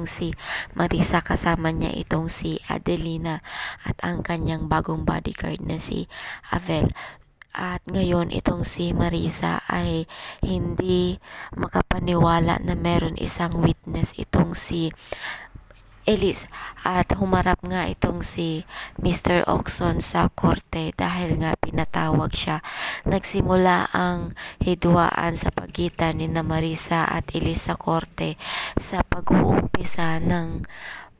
ang si Marisa, kasama niya itong si Adelina at ang kanyang bagong bodyguard na si Abel. At ngayon itong si Marisa ay hindi makapaniwala na meron isang witness itong si Elise, at humarap nga itong si Mr. Oxon sa korte dahil nga pinatawag siya. Nagsimula ang hidwaan sa pagitan ni Marisa at Elise sa korte sa pag-uumpisa ng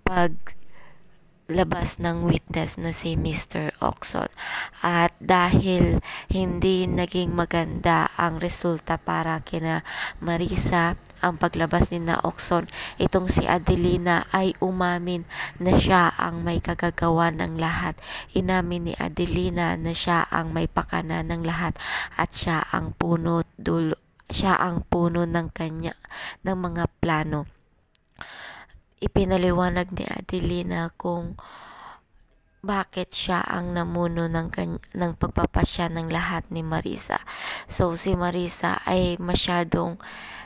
paglabas ng witness na si Mr. Oxon. At dahil hindi naging maganda ang resulta para kina Marisa ang paglabas ni Oxon, itong si Adelina ay umamin na siya ang may kagagawa ng lahat. Inamin ni Adelina na siya ang may pakana ng lahat at siya ang puno ng mga plano. Ipinaliwanag ni Adelina kung bakit siya ang namuno ng pagpapasya ng lahat ni Marisa. So si Marisa ay masyadong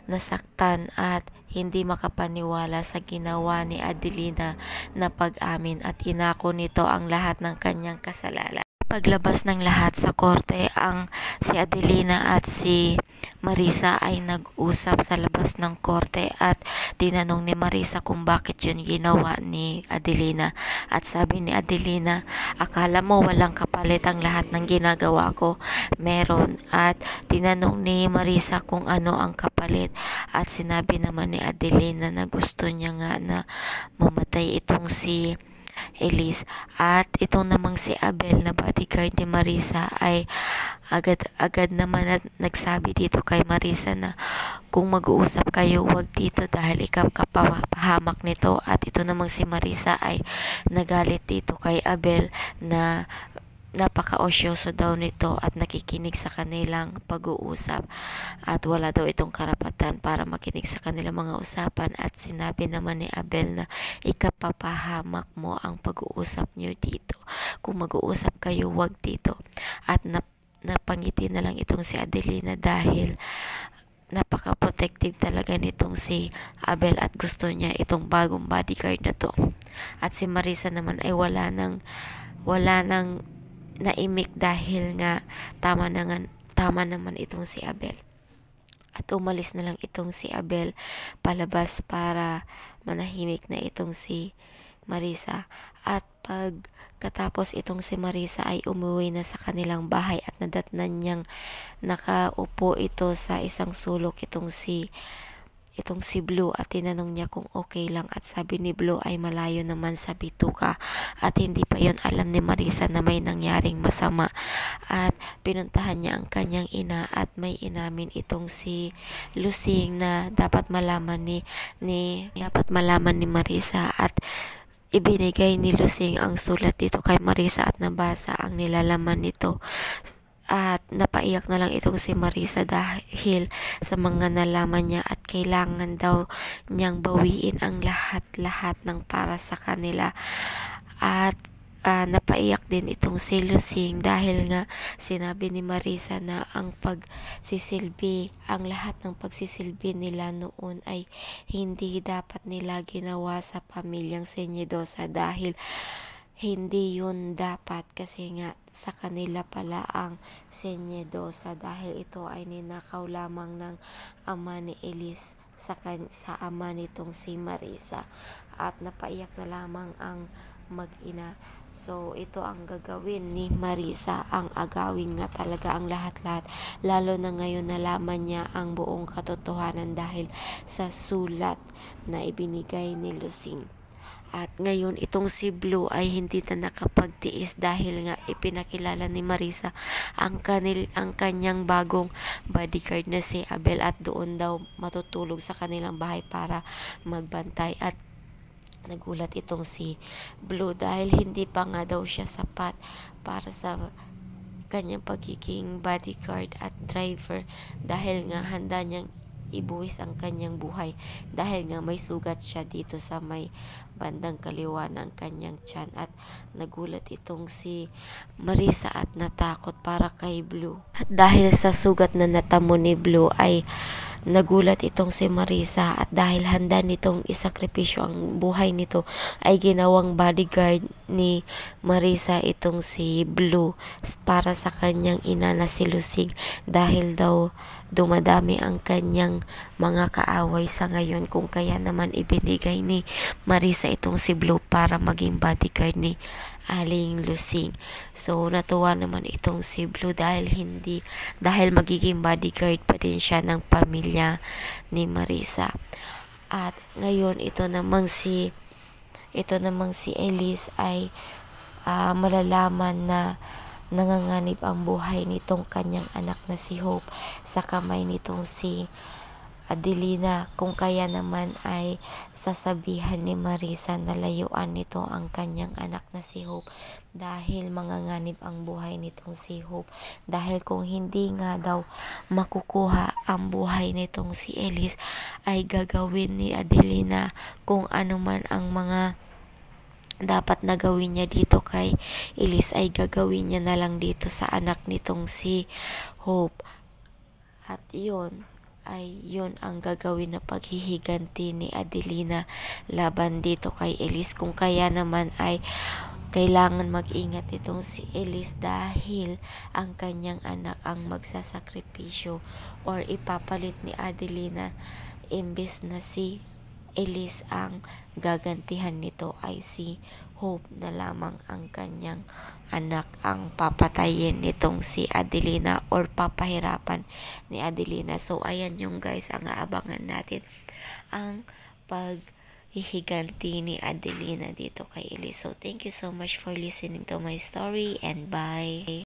nasaktan at hindi makapaniwala sa ginawa ni Adelina na pag-amin at inako nito ang lahat ng kanyang kasalanan. Paglabas ng lahat sa korte, ang si Adelina at si Marisa ay nag-usap sa labas ng korte at tinanong ni Marisa kung bakit yun ginawa ni Adelina. At sabi ni Adelina, akala mo walang kapalit ang lahat ng ginagawa ko? Meron. At tinanong ni Marisa kung ano ang kapalit. At sinabi naman ni Adelina na gusto niya nga na mamatay itong si Elise. At itong namang si Abel na bodyguard ni Marisa ay agad naman at nagsabi dito kay Marisa na kung mag-uusap kayo, wag dito dahil ikaw kapahamak nito. At ito namang si Marisa ay nagalit dito kay Abel na napaka-osyoso daw nito at nakikinig sa kanilang pag-uusap at wala daw itong karapatan para makinig sa kanilang mga usapan. At sinabi naman ni Abel na ikapapahamak mo ang pag-uusap nyo dito. Kung mag-uusap kayo, wag dito. At napangiti na lang itong si Adelina dahil napaka-protective talaga nitong si Abel at gusto niya itong bagong bodyguard na to. At si Marisa naman ay wala nang naimik dahil nga tama naman itong si Abel. At umalis na lang itong si Abel palabas para manahimik na itong si Marisa. At pagkatapos itong si Marisa ay umuwi na sa kanilang bahay at nadatnan niyang nakaupo ito sa isang sulok itong si Blue at tinanong niya kung okay lang at sabi ni Blue ay malayo naman sa bituka at hindi pa yon alam ni Marisa na may nangyaring masama. At pinuntahan niya ang kanyang ina at may inamin itong si Lusing na dapat malaman ni Marisa at ibinigay ni Lusing ang sulat dito kay Marisa at nabasa ang nilalaman nito. At napaiyak na lang itong si Marisa dahil sa mga nalaman niya at kailangan daw niyang bawiin ang lahat ng para sa kanila. At napaiyak din itong si Lusing dahil nga sinabi ni Marisa na ang lahat ng pagsisilbi nila noon ay hindi dapat nila ginawa sa pamilyang Señedosa dahil hindi yun dapat kasi nga sa kanila pala ang Señedosa dahil ito ay ninakaw lamang ng ama ni Elise sa ama nitong si Marisa. At napaiyak na lamang ang mag-ina. So ito ang gagawin ni Marisa, ang agawin nga talaga ang lahat-lahat, lalo na ngayon nalaman niya ang buong katotohanan dahil sa sulat na ibinigay ni Lusing. At ngayon itong si Blue ay hindi na nakapagtiis dahil nga ipinakilala ni Marisa ang kanyang bagong bodyguard na si Abel at doon daw matutulog sa kanilang bahay para magbantay. At nagulat itong si Blue dahil hindi pa nga daw siya sapat para sa kanyang pagiging bodyguard at driver dahil nga handa niyang ibuwis ang kanyang buhay dahil nga may sugat siya dito sa may bandang kaliwa ng kanyang tiyan. At nagulat itong si Marisa at natakot para kay Blue. At dahil sa sugat na natamo ni Blue ay nagulat itong si Marisa, at dahil handa nitong isakripisyo ang buhay nito ay ginawang bodyguard ni Marisa itong si Blue para sa kanyang ina na si Lusing, dahil daw dumadami ang kanyang mga kaaway sa ngayon, kung kaya naman ibinigay ni Marisa itong si Blue para maging bodyguard ni Aling Lusing. So natuwa naman itong si Blue dahil magiging bodyguard pa din siya ng pamilya ni Marisa. At ngayon ito namang si Elise ay malalaman na nanganganib ang buhay nitong kanyang anak na si Hope sa kamay nitong si Adelina, kung kaya naman ay sasabihan ni Marisa na layuan nito ang kanyang anak na si Hope dahil manganganib ang buhay nitong si Hope, dahil kung hindi nga daw makukuha ang buhay nitong si Elise ay gagawin ni Adelina kung ano man ang mga dapat na gawin niya dito kay Elise ay gagawin niya na lang dito sa anak nitong si Hope. At yun ang gagawin na paghihiganti ni Adelina laban dito kay Elise, kung kaya naman ay kailangan mag-ingat itong si Elise dahil ang kanyang anak ang magsasakripisyo or ipapalit ni Adelina, imbes na si Elise ang gagantihan nito ay si Hope na lamang ang kanyang anak ang papatayin nitong si Adelina or papahirapan ni Adelina. So ayan yung guys ang aabangan natin, ang paghihiganti ni Adelina dito kay Elise. So thank you so much for listening to my story and bye.